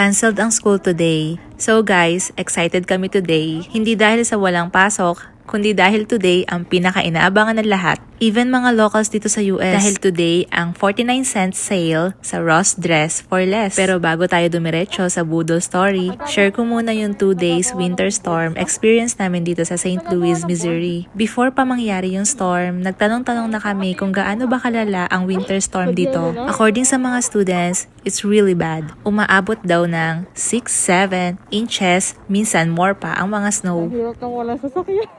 Cancelled ang school today. So guys, excited kami today. Hindi dahil sa walang pasok, kundi dahil today ang pinaka-inaabangan ng lahat. Even mga locals dito sa US. Dahil today ang 49 cents sale sa Ross Dress for Less. Pero bago tayo dumiretso sa Boodle Story, share ko muna yung 2 days winter storm experience namin dito sa St. Louis, Missouri. Before pa mangyari yung storm, nagtanong-tanong na kami kung gaano ba kalala ang winter storm dito. According sa mga students, it's really bad. Umaabot daw ng 6-7 inches, minsan more pa ang mga snow. Hirap nang wala sasakyan.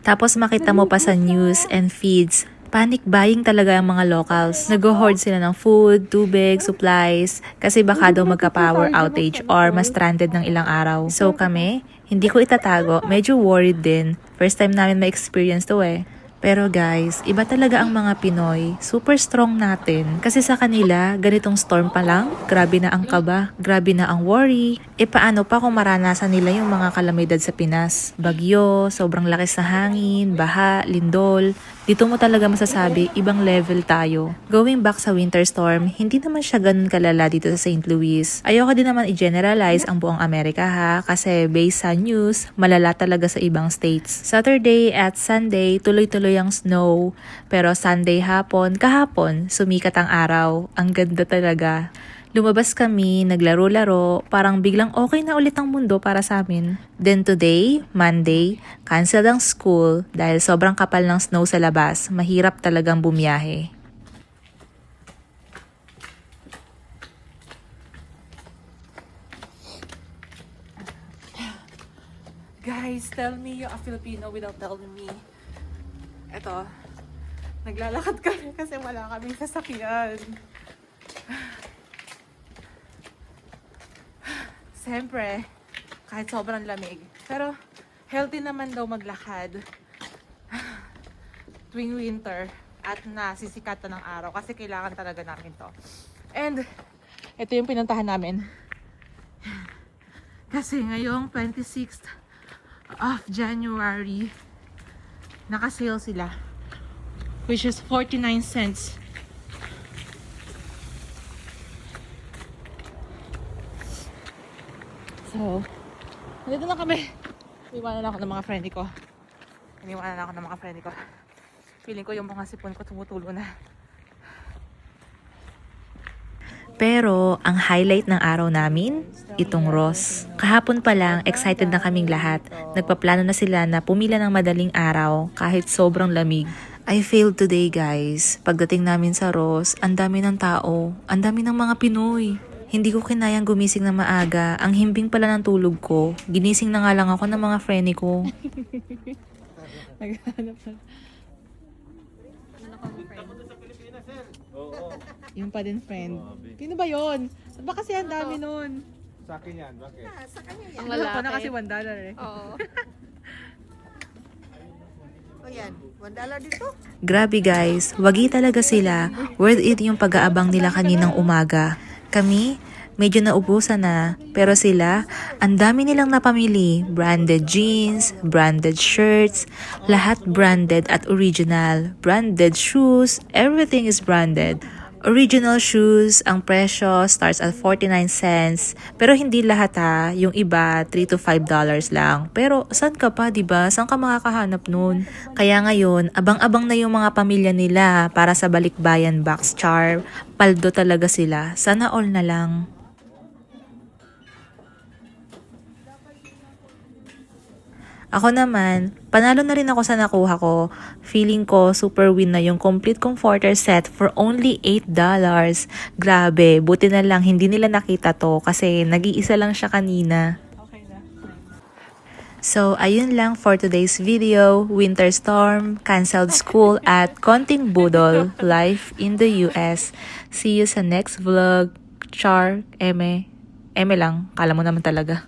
Tapos makita mo pa sa news and feeds, panic buying talaga ang mga locals. Nag-hoard sila ng food, tubig, supplies, kasi baka daw magka-power outage or ma-stranded ng ilang araw. So kami, hindi ko itatago, medyo worried din. First time namin ma-experience to eh. Pero guys, iba talaga ang mga Pinoy. Super strong natin. Kasi sa kanila, ganitong storm pa lang, grabe na ang kaba, grabe na ang worry. E paano pa kung maranasan nila yung mga kalamidad sa Pinas? Bagyo, sobrang lakas na hangin, baha, lindol. Dito mo talaga masasabi, ibang level tayo. Going back sa winter storm, hindi naman siya ganun kalala dito sa St. Louis. Ayoko din naman i-generalize ang buong Amerika ha, kasi based sa news, malala talaga sa ibang states. Saturday at Sunday, tuloy-tuloy ang snow. Pero Sunday kahapon, sumikat ang araw. Ang ganda talaga. Lumabas kami, naglaro-laro, parang biglang okay na ulit ang mundo para sa amin. Then today, Monday, cancel ang school dahil sobrang kapal ng snow sa labas. Mahirap talagang bumiyahe. Guys, tell me you're a Filipino without telling me. Eto, naglalakad kami kasi wala kaming sasakyan. Siyempre, kahit sobrang lamig. Pero, healthy naman daw maglakad tuwing winter at nasisikatan ng araw kasi kailangan talaga namin to. And, ito yung pinuntahan namin. Kasi ngayong 26th of January, naka-sale sila. Which is 49 cents. So, nandito na kami. Iniwanan ako ng mga friend ko. Feeling ko yung mga sipon ko tumutulo na. Pero ang highlight ng araw namin, itong Ross. Kahapon pa lang, excited na kaming lahat. Nagpaplano na sila na pumila ng madaling araw kahit sobrang lamig. I failed today guys. Pagdating namin sa Ross, ang dami ng tao, ang dami ng mga Pinoy. Hindi ko kinayang gumising na maaga. Ang himbing pala ng tulog ko. Ginising na nga lang ako ng mga friend ko. Naghanap na. Yung pa din friend. Sino ba yun? Ba kasi ang dami nun? Sa akin yan, bakit? Sa kanya yan. Ang lalaki. Na kasi $1 eh. Oo. O yan, $1 dito. Grabe guys, wagi talaga sila. Worth it yung pag-aabang nila kaninang umaga. Kami, medyo naubusan na. Pero sila, ang dami nilang napamili. Branded jeans, branded shirts, lahat branded at original. Branded shoes, everything is branded. Original shoes, ang presyo starts at 49 cents. Pero hindi lahat ha, yung iba $3 to $5 lang. Pero saan ka pa, 'di ba? Saan ka makakahanap nun? Kaya ngayon, abang-abang na yung mga pamilya nila para sa Balikbayan Box Char. Paldo talaga sila. Sana all na lang. Ako naman, panalo na rin ako sa nakuha ko. Feeling ko super win na yung complete comforter set for only $8. Grabe, buti na lang hindi nila nakita to kasi nag-iisa lang siya kanina. Okay na. So, ayun lang for today's video. Winter storm, canceled school at konting budol, life in the US. See you sa next vlog. Char, Eme lang, kala mo naman talaga.